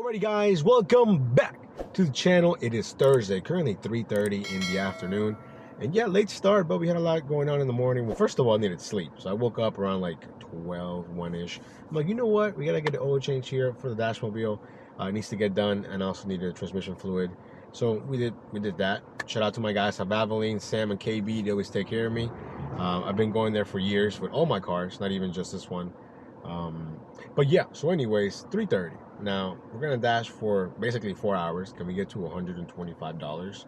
Alrighty guys, welcome back to the channel. It is Thursday, currently 3:30 in the afternoon. And yeah, late start, but we had a lot going on in the morning. Well, first of all, I needed sleep. So I woke up around like 12, 1-ish. I'm like, you know what? We gotta get the oil change here for the Dashmobile. It needs to get done, and I also needed a transmission fluid. So we did that. Shout out to my guys, Avaline, Sam, and KB. They always take care of me. I've been going there for years with all my cars, not even just this one. But yeah, so anyways, 3:30. Now, we're gonna dash for basically 4 hours. Can we get to $125?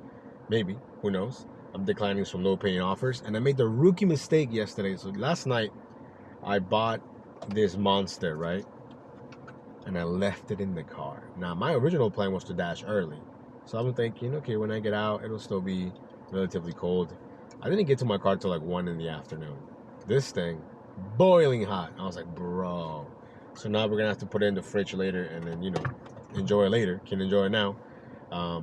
Maybe, who knows? I'm declining some low-paying offers. And I made the rookie mistake yesterday. So last night, I bought this Monster, right? And I left it in the car. Now, my original plan was to dash early. So I'm thinking, okay, when I get out, it'll still be relatively cold. I didn't get to my car till like 1 in the afternoon. This thing, boiling hot. I was like, bro. So now we're gonna have to put it in the fridge later and then, you know, enjoy it later. Can't enjoy it now,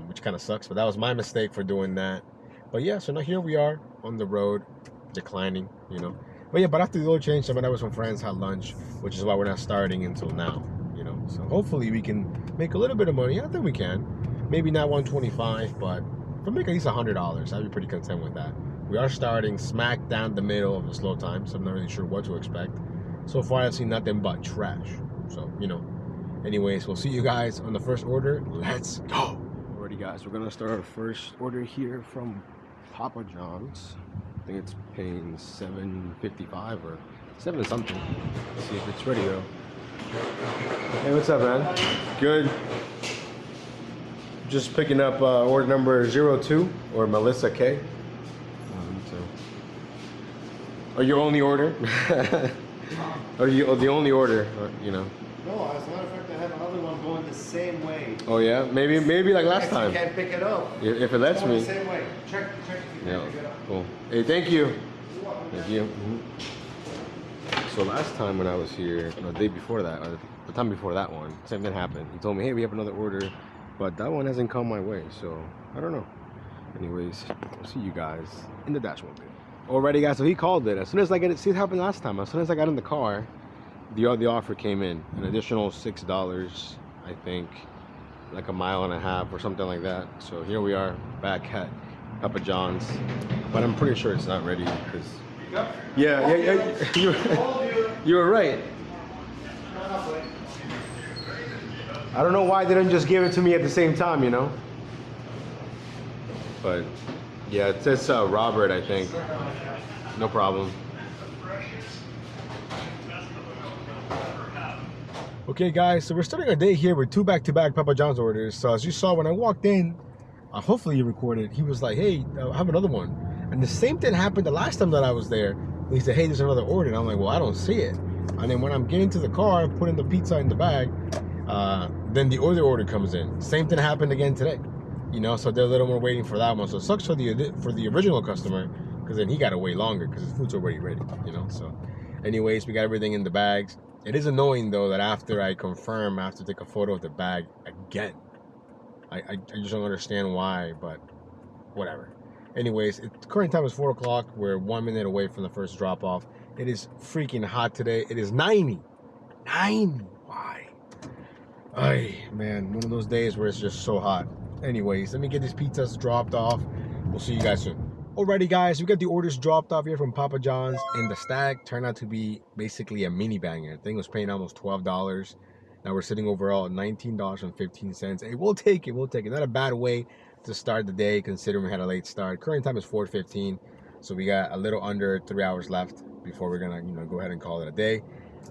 which kind of sucks, but that was my mistake for doing that. But yeah, so now here we are on the road, declining, you know. But yeah, but after the oil change, I met up with some friends, had lunch, which is why we're not starting until now, you know. So hopefully we can make a little bit of money. I think we can. Maybe not 125, but if we make at least $100, I'd be pretty content with that. We are starting smack down the middle of the slow time, so I'm not really sure what to expect. So far, I've seen nothing but trash. So, you know. Anyways, we'll see you guys on the first order. Let's go. Alrighty, guys. We're going to start our first order here from Papa John's. I think it's paying $7.55 or 7 something. Let's see if it's ready, though. Hey, what's up, man? Good. Just picking up order number 02, or Melissa K. Or your only order? Or the only order, you know? No, as a matter of fact, I have another one going the same way. Oh yeah, maybe like last time. You can't pick it up. If it lets me. The same way. Check if you can pick it up. Cool. Hey, thank you. Thank you. So last time when I was here, the day before that, or the time before that one, same thing happened. He told me, hey, we have another order, but that one hasn't come my way, so I don't know. Anyways, I'll see you guys in the Dashmobile. Alrighty, guys, so he called it. As soon as I get it, see, it happened last time. As soon as I got in the car, the offer came in. An additional $6, I think, like a mile and a half or something like that. So here we are, back at Papa John's. But I'm pretty sure it's not ready because... Yeah, you were right. I don't know why they didn't just give it to me at the same time, you know? But... yeah, it says Robert, I think. No problem. Okay, guys, so we're starting our day here with 2 back-to-back Papa John's orders. So as you saw when I walked in, hopefully you recorded, he was like, hey, I have another one. And the same thing happened the last time that I was there. He said, hey, there's another order. And I'm like, well, I don't see it. And then when I'm getting to the car, putting the pizza in the bag, then the other order comes in. Same thing happened again today. You know, so they're a little more waiting for that one. So it sucks for the original customer, because then he got to wait longer because his food's already ready, you know. So anyways, we got everything in the bags. It is annoying though that after I confirm, I have to take a photo of the bag again. I just don't understand why, but whatever. Anyways, current time is 4 o'clock. We're 1 minute away from the first drop off. It is freaking hot today. It is 90. Why? Ay, man, one of those days where it's just so hot. Anyways, let me get these pizzas dropped off. We'll see you guys soon. Alrighty, guys, we got the orders dropped off here from Papa John's, and the stack turned out to be basically a mini banger. The thing was paying almost $12. Now we're sitting overall at $19.15. Hey, we'll take it. Not a bad way to start the day, considering we had a late start. Current time is 4:15, so we got a little under 3 hours left before we're gonna, you know, go ahead and call it a day.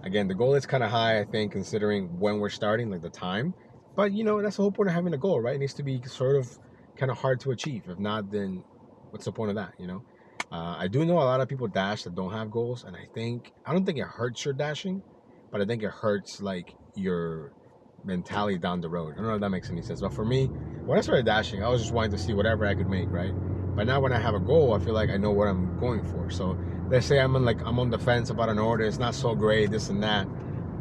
Again, the goal is kind of high, I think, considering when we're starting, like the time. But, you know, that's the whole point of having a goal, right? It needs to be sort of kind of hard to achieve. If not, then what's the point of that, you know? I do know a lot of people dash that don't have goals. And I don't think it hurts your dashing, but I think it hurts, like, your mentality down the road. I don't know if that makes any sense. But for me, when I started dashing, I was just wanting to see whatever I could make, right? But now when I have a goal, I feel like I know what I'm going for. So let's say I'm on the fence about an order. It's not so great, this and that.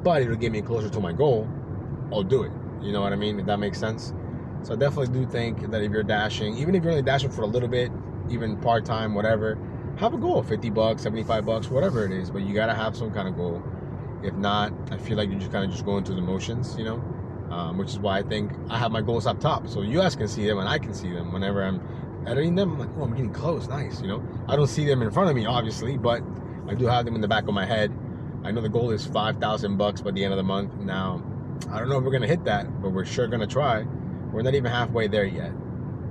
But it'll get me closer to my goal. I'll do it. You know what I mean? If that makes sense. So I definitely do think that if you're dashing, even if you're only dashing for a little bit, even part-time, whatever, have a goal, 50 bucks, 75 bucks, whatever it is, but you got to have some kind of goal. If not, I feel like you're just kind of just going through the motions, you know? which is why I think I have my goals up top, so you guys can see them and I can see them whenever I'm editing them. I'm like, oh, I'm getting close, nice, you know. I don't see them in front of me, obviously, but I do have them in the back of my head. I know the goal is $5,000 by the end of the month. Now, I don't know if we're gonna hit that, but we're sure gonna try. We're not even halfway there yet,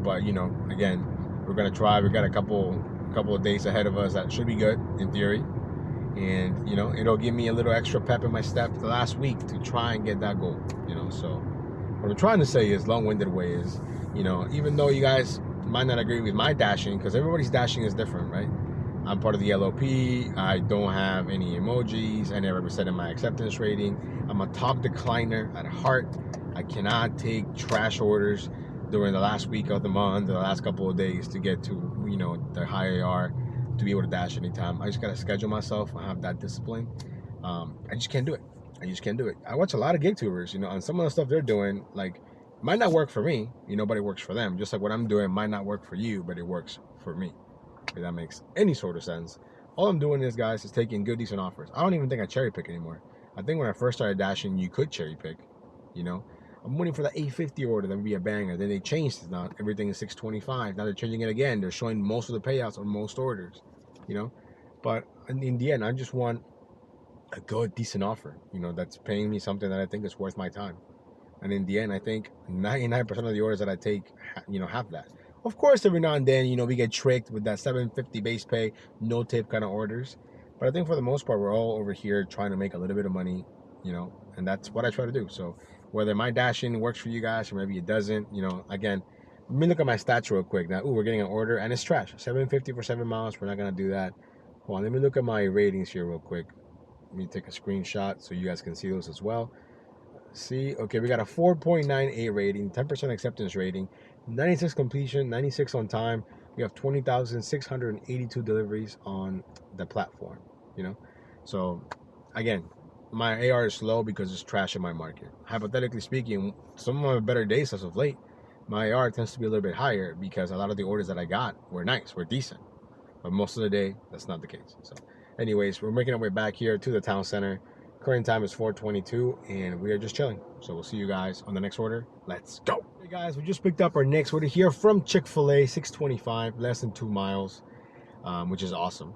but you know, again, we're gonna try. We got a couple of days ahead of us that should be good in theory, and you know, it'll give me a little extra pep in my step the last week to try and get that goal. You know, so what I'm trying to say is, long-winded way is, you know, even though you guys might not agree with my dashing, because everybody's dashing is different, right? I'm part of the LOP. I don't have any emojis. I never represented my acceptance rating. I'm a top decliner at heart. I cannot take trash orders during the last week of the month, the last couple of days to get to, you know, the high AR to be able to dash anytime. I just gotta schedule myself. I have that discipline. I just can't do it. I just can't do it. I watch a lot of gig tubers, you know, and some of the stuff they're doing, like, might not work for me, you know, but it works for them. Just like what I'm doing might not work for you, but it works for me. If that makes any sort of sense. All I'm doing is, guys, is taking good, decent offers. I don't even think I cherry pick anymore. I think when I first started dashing, you could cherry pick, you know. I'm waiting for the 850 order, that would be a banger. Then they changed it. Now everything is 625. Now they're changing it again. They're showing most of the payouts on most orders, you know. But in the end, I just want a good, decent offer, you know, that's paying me something that I think is worth my time. And in the end, I think 99% of the orders that I take, you know, have that. Of course, every now and then, you know, we get tricked with that 750 base pay, no tip kind of orders. But I think for the most part, we're all over here trying to make a little bit of money, you know, and that's what I try to do. So whether my dashing works for you guys or maybe it doesn't, you know, again, let me look at my stats real quick. Now, we're getting an order and it's trash. 750 for 7 miles. We're not going to do that. Hold on, let me look at my ratings here real quick. Let me take a screenshot so you guys can see those as well. See, okay, we got a 4.98 rating, 10% acceptance rating, 96 completion, 96 on time. We have 20,682 deliveries on the platform, you know. So again, my AR is low because it's trash in my market. Hypothetically speaking, some of my better days as of late, my AR tends to be a little bit higher because a lot of the orders that I got were nice, were decent. But most of the day, that's not the case. So anyways, we're making our way back here to the town center. Current time is 4:22 and we are just chilling. So we'll see you guys on the next order. Let's go. Hey guys, we just picked up our next order here from Chick-fil-A, 625, less than 2 miles, which is awesome.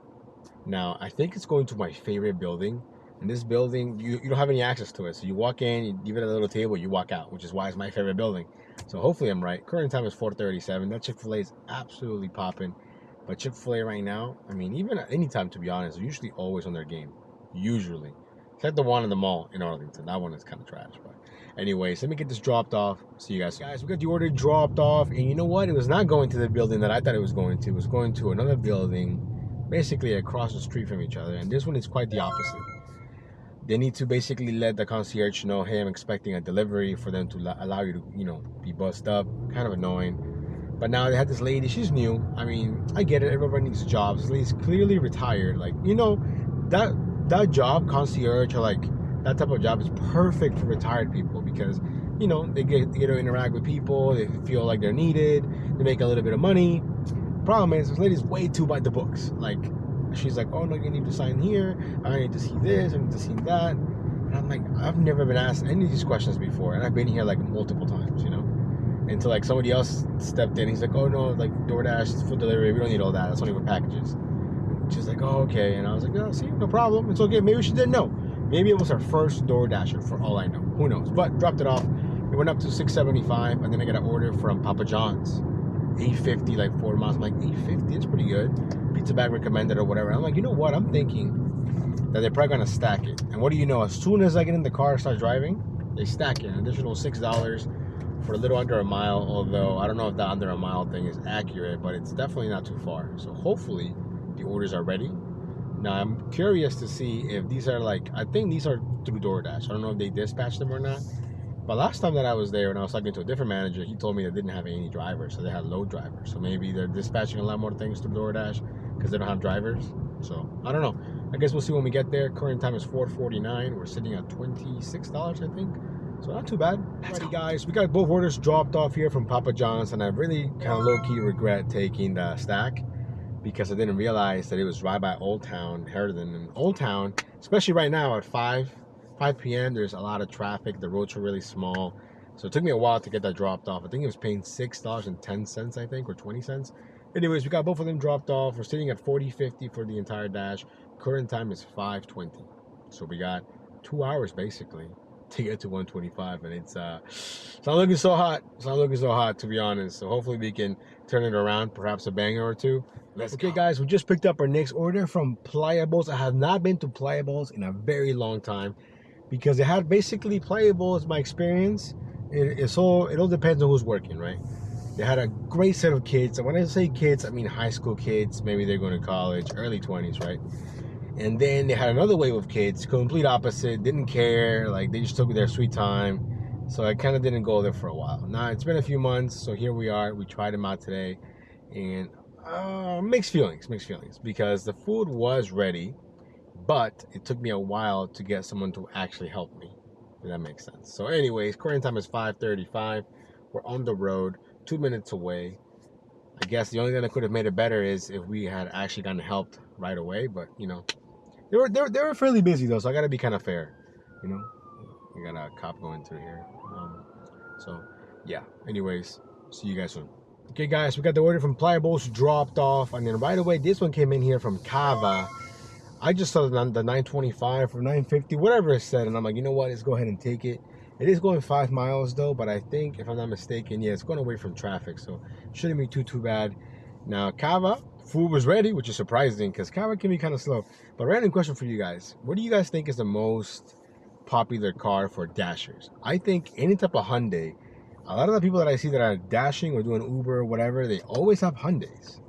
Now, I think it's going to my favorite building. And this building, you don't have any access to it. So you walk in, you give it a little table, you walk out, which is why it's my favorite building. So hopefully I'm right. Current time is 4:37. That Chick-fil-A is absolutely popping. But Chick-fil-A right now, I mean, even at any time, to be honest, they're usually always on their game. Usually. Except the one in the mall in Arlington. That one is kind of trash. But anyways, let me get this dropped off. See you guys. Guys, we got the order dropped off. And you know what? It was not going to the building that I thought it was going to. It was going to another building, basically across the street from each other. And this one is quite the opposite. They need to basically let the concierge know, hey, I'm expecting a delivery, for them to allow you to, you know, be bussed up. Kind of annoying. But now they had this lady. She's new. I mean, I get it. Everybody needs jobs. This lady's clearly retired. Like, you know, that job, concierge, or like that type of job, is perfect for retired people because, you know, they get to interact with people. They feel like they're needed. They make a little bit of money. Problem is, this lady's way too by the books. Like, she's like, oh no, you need to sign here. I need to see this. I need to see that. And I'm like, I've never been asked any of these questions before, and I've been here like multiple times, you know. Until like somebody else stepped in. He's like, oh no, like DoorDash, food delivery, we don't need all that. That's only for packages. She's like, oh, okay. And I was like, oh, see, no problem. It's okay. Maybe she didn't know. Maybe it was her first DoorDasher, for all I know. Who knows? But dropped it off. It went up to $6.75, and then I got an order from Papa John's. $8.50, like 4 miles. I'm like, $8.50? It's pretty good. Pizza bag recommended or whatever. I'm like, you know what? I'm thinking that they're probably going to stack it. And what do you know? As soon as I get in the car and start driving, they stack it. An additional $6 for a little under a mile, although I don't know if that under a mile thing is accurate, but it's definitely not too far. So hopefully the orders are ready. Now I'm curious to see if these are like, I think these are through DoorDash. I don't know if they dispatch them or not. But last time that I was there and I was talking to a different manager, he told me they didn't have any drivers, so they had load drivers. So maybe they're dispatching a lot more things through DoorDash because they don't have drivers. So I don't know. I guess we'll see when we get there. Current time is 4:49. We're sitting at $26, I think. So not too bad. Alrighty guys, we got both orders dropped off here from Papa John's, and I really kind of low-key regret taking the stack because I didn't realize that it was right by Old Town, Herndon. And Old Town, especially right now at 5 p.m., there's a lot of traffic. The roads are really small. So it took me a while to get that dropped off. I think it was paying $6.10, I think, or 20 cents. Anyways, we got both of them dropped off. We're sitting at 40.50 for the entire dash. Current time is 5:20. So we got 2 hours basically to get to 125, and it's not looking so hot. It's not looking so hot, to be honest. So hopefully we can turn it around, perhaps a banger or two. Okay, guys, we just picked up our next order from Playables. I have not been to Playables in a very long time because they had basically Playables. My experience, it all depends on who's working, right? They had a great set of kids, and when I say kids, I mean high school kids. Maybe they're going to college, early 20s, right? And then they had another wave of kids, complete opposite, didn't care, like they just took their sweet time. So I kind of didn't go there for a while. Now it's been a few months, so here we are. We tried them out today, and mixed feelings, because the food was ready, but it took me a while to get someone to actually help me, if that makes sense. So anyways, current time is 5:35. We're on the road, 2 minutes away. I guess the only thing that could have made it better is if we had actually gotten helped right away, but you know, they were fairly busy though, so I gotta be kind of fair, you know. We got a cop going through here. So yeah, anyways, see you guys soon. Okay guys, we got the order from Playables dropped off, and then right away this one came in here from Kava. I just saw the 925 or 950, whatever it said, and I'm like, you know what, let's go ahead and take it. It is going 5 miles though, but I think, if I'm not mistaken, yeah, it's going away from traffic, so shouldn't be too bad. Now Kava, food was ready, which is surprising because Kava can be kind of slow. But random question for you guys: what do you guys think is the most popular car for dashers? I think any type of Hyundai. A lot of the people that I see that are dashing or doing Uber or whatever, they always have Hyundais.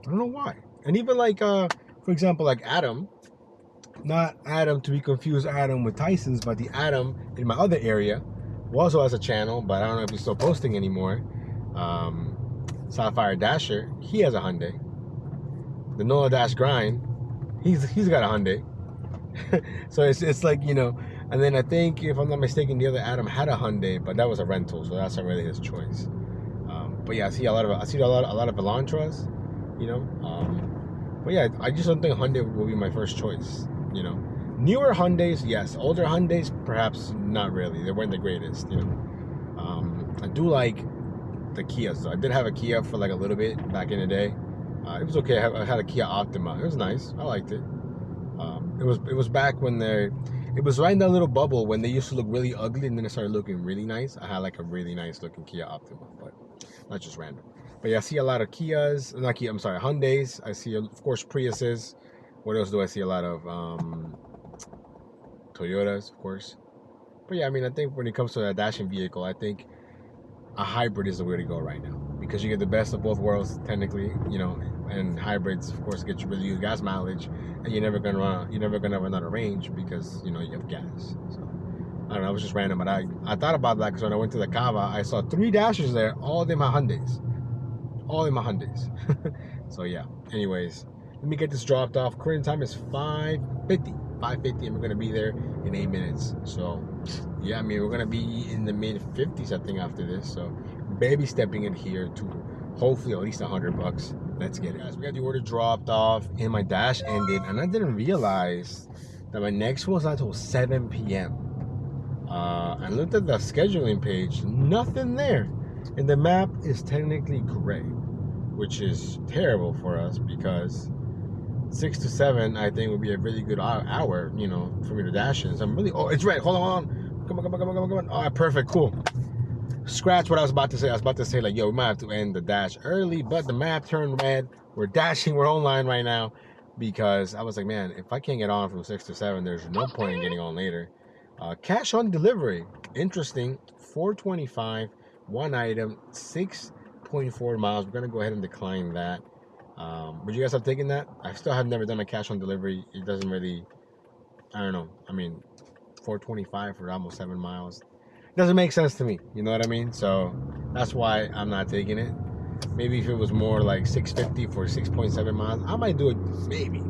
I don't know why. And even like, for example, like Adam, not Adam to be confused Adam with Tyson's, but the Adam in my other area who also has a channel, but I don't know if he's still posting anymore. Sapphire Dasher, he has a Hyundai. The NovaDasher grind, he's got a Hyundai. So it's like, you know. And then I think, if I'm not mistaken, the other Adam had a Hyundai, but that was a rental, so that's not really his choice. But yeah, I see a lot of Elantras, you know. But yeah, I just don't think Hyundai will be my first choice, you know. Newer Hyundais, yes. Older Hyundais, perhaps not really. They weren't the greatest, you know. I do like the Kias, though. I did have a Kia for like a little bit back in the day. It was okay. I had a Kia Optima. It was nice. I liked it. It was back when it was right in that little bubble when they used to look really ugly and then it started looking really nice. I had like a really nice looking Kia Optima, but not just random. But yeah, I see a lot of Kias, Hyundais. I see, of course, Priuses. What else do I see? A lot of Toyotas, of course. But yeah, I mean, I think when it comes to a dashing vehicle, I think a hybrid is the way to go right now, because you get the best of both worlds, technically, you know. And hybrids, of course, get you really good gas mileage, and you're never gonna run out of range because, you know, you have gas. So I don't know, it was just random, but I thought about that because when I went to the Kava, I saw 3 Dashers there, all of them are Hyundais. So yeah, anyways, let me get this dropped off. Current time is 5:50, and we're gonna be there in 8 minutes. So yeah, I mean, we're gonna be in the mid-50s, I think, after this. So baby stepping it here to hopefully at least $100. Let's get it, guys. We got the order dropped off and my dash ended, and I didn't realize that my next one was not until 7 p.m. I looked at the scheduling page, nothing there, and the map is technically gray, which is terrible for us because 6 to 7 I think would be a really good hour, you know, for me to dash in. So I'm really, oh, it's red. Hold on. Come on. All right, perfect, cool. Scratch what I was about to say. I was about to say, like, yo, we might have to end the dash early, but the map turned red. We're dashing. We're online right now because I was like, man, if I can't get on from 6 to 7, there's no point in getting on later. Cash on delivery. Interesting. $4.25. One item. 6.4 miles. We're going to go ahead and decline that. Would you guys have taken that? I still have never done a cash on delivery. It doesn't really, I don't know. I mean, $4.25 for almost 7 miles. Doesn't make sense to me, you know what I mean? So that's why I'm not taking it. Maybe if it was more like $6.50 for 6.7 miles, I might do it. Maybe,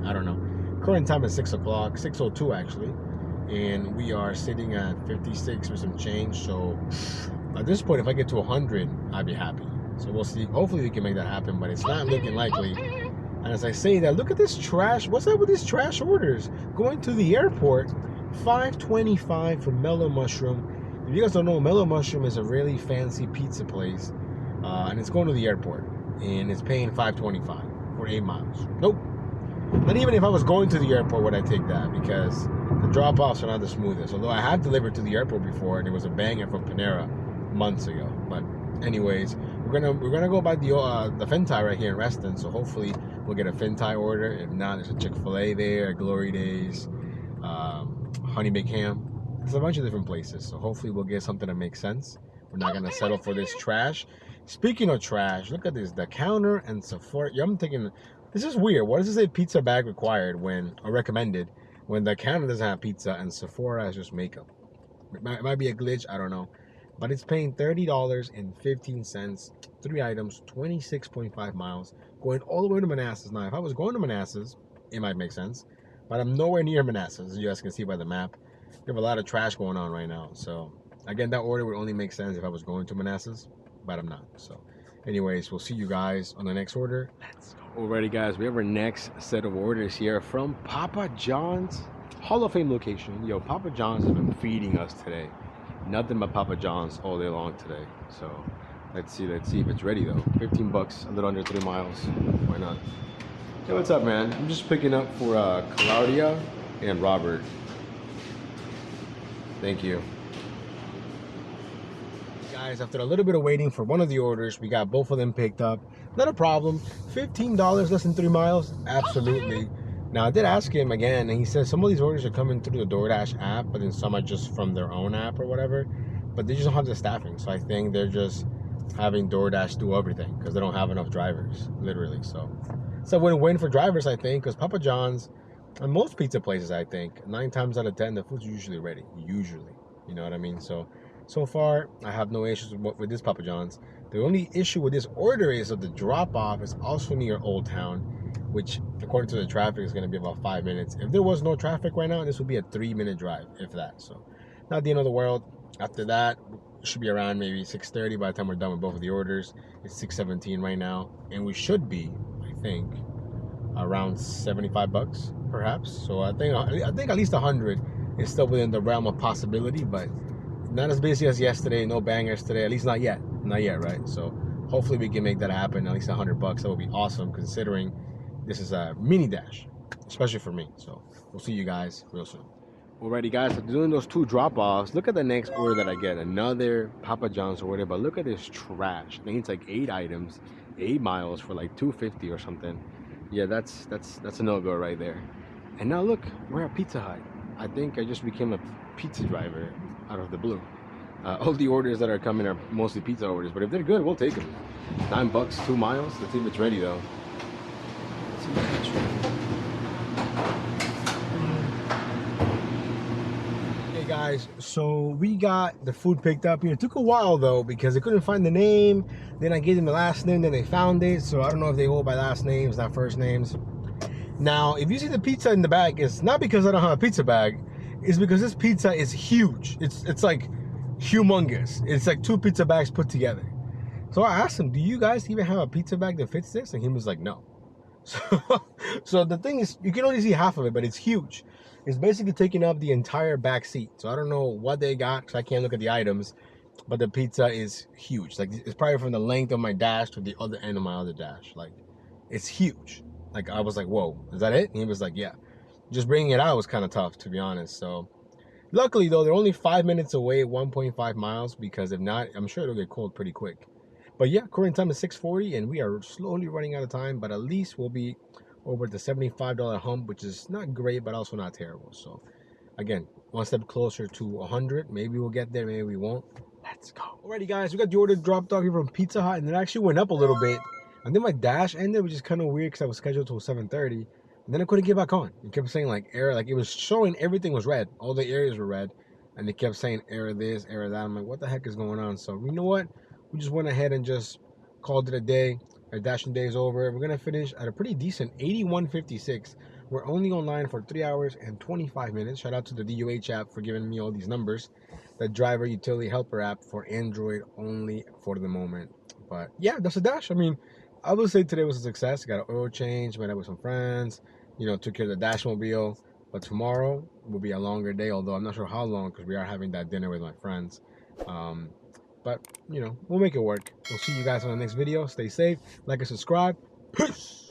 I don't know. Current time is 6 o'clock, 6:02 actually, and we are sitting at 56 with some change. So at this point, if I get to 100, I'd be happy. So we'll see. Hopefully we can make that happen, but it's not looking likely. And as I say that, look at this trash. What's up with these trash orders? Going to the airport, $5.25 for mellow mushroom. If you guys don't know, Mellow Mushroom is a really fancy pizza place, and it's going to the airport, and it's paying $5.25 for 8 miles. Nope. Not even if I was going to the airport would I take that, because the drop-offs are not the smoothest. Although I have delivered to the airport before, and it was a banger from Panera months ago. But anyways, we're gonna go by the Fentai right here in Reston. So hopefully we'll get a Fentai order. If not, there's a Chick-fil-A there, Glory Days, Honey Baked Ham. There's a bunch of different places. So hopefully we'll get something that makes sense. We're not gonna settle for this trash. Speaking of trash, look at this. The counter and Sephora. Yeah, I'm thinking, this is weird. Why does it say pizza bag required or recommended, when the counter doesn't have pizza and Sephora has just makeup? It might be a glitch, I don't know. But it's paying $30.15, 3 items, 26.5 miles, going all the way to Manassas. Now, if I was going to Manassas, it might make sense. But I'm nowhere near Manassas, as you guys can see by the map. We have a lot of trash going on right now. So, again, that order would only make sense if I was going to Manassas, but I'm not. So, anyways, we'll see you guys on the next order. Let's go. Alrighty, guys, we have our next set of orders here from Papa John's Hall of Fame location. Yo, Papa John's has been feeding us today. Nothing but Papa John's all day long today. So, let's see if it's ready though. 15 bucks, a little under 3 miles. Why not? Hey, what's up, man? I'm just picking up for Claudia and Robert. Thank you. Guys, after a little bit of waiting for one of the orders, we got both of them picked up. Not a problem. $15, less than 3 miles? Absolutely. Now, I did ask him again, and he says some of these orders are coming through the Doordash app, but then some are just from their own app or whatever. But they just don't have the staffing, so I think they're just having Doordash do everything because they don't have enough drivers, literally. So it's a win-win for drivers, I think, because Papa John's and most pizza places, I think, 9 times out of 10, the food's usually ready. Usually. You know what I mean? So far, I have no issues with this Papa John's. The only issue with this order is that the drop-off is also near Old Town, which, according to the traffic, is going to be about 5 minutes. If there was no traffic right now, this would be a 3-minute drive, if that. So, not the end of the world. After that, it should be around maybe 6:30 by the time we're done with both of the orders. It's 6:17 right now, and we should be, I think, around 75 bucks, perhaps. So I think at least 100 is still within the realm of possibility, but not as busy as yesterday. No bangers today, at least not yet, right? So hopefully we can make that happen. At least 100 bucks, that would be awesome, considering this is a mini dash, especially for me. So we'll see you guys real soon. Alrighty, guys, after doing those 2 drop-offs, look at the next order that I get. Another Papa John's order, but look at this trash. I think it's like 8 items, 8 miles for like $2.50 or something. Yeah, that's a no-go right there. And now look, we're at Pizza Hut. I think I just became a pizza driver out of the blue. All the orders that are coming are mostly pizza orders, but if they're good, we'll take them. 9 bucks, 2 miles. Let's see if it's ready though. Let's see if it's ready. Hey guys, so we got the food picked up here. It took a while though because they couldn't find the name. Then I gave them the last name, then they found it. So I don't know if they go by last names, not first names. Now, if you see the pizza in the bag, it's not because I don't have a pizza bag. It's because this pizza is huge. It's like humongous. It's like 2 pizza bags put together. So I asked him, do you guys even have a pizza bag that fits this? And he was like, no. So the thing is, you can only see half of it, but it's huge. It's basically taking up the entire back seat. So I don't know what they got, because I can't look at the items, but the pizza is huge. Like, it's probably from the length of my dash to the other end of my other dash. Like, it's huge. Like, I was like, whoa, is that it? And he was like, yeah. Just bringing it out was kind of tough, to be honest. So luckily though, they're only 5 minutes away, 1.5 miles, because if not, I'm sure it'll get cold pretty quick. But yeah, current time is 6:40 and we are slowly running out of time, but at least we'll be over the $75 hump, which is not great, but also not terrible. So again, one step closer to 100. Maybe we'll get there, maybe we won't. Let's go. Alrighty guys, we got the order dropped off here from Pizza Hut, and it actually went up a little bit. And then my dash ended, which is kind of weird because I was scheduled till 7:30. And then I couldn't get back on. It kept saying like error, like it was showing everything was red. All the areas were red. And it kept saying error this, error that. I'm like, what the heck is going on? So you know what? We just went ahead and just called it a day. Our dashing day is over. We're gonna finish at a pretty decent 81.56. We're only online for 3 hours and 25 minutes. Shout out to the DUH app for giving me all these numbers. The driver utility helper app for Android only for the moment. But yeah, that's a dash. I mean, I would say today was a success. Got an oil change, met up with some friends, you know, took care of the Dashmobile. But tomorrow, will be a longer day, although I'm not sure how long because we are having that dinner with my friends. But, you know, we'll make it work. We'll see you guys on the next video. Stay safe, like and subscribe. Peace!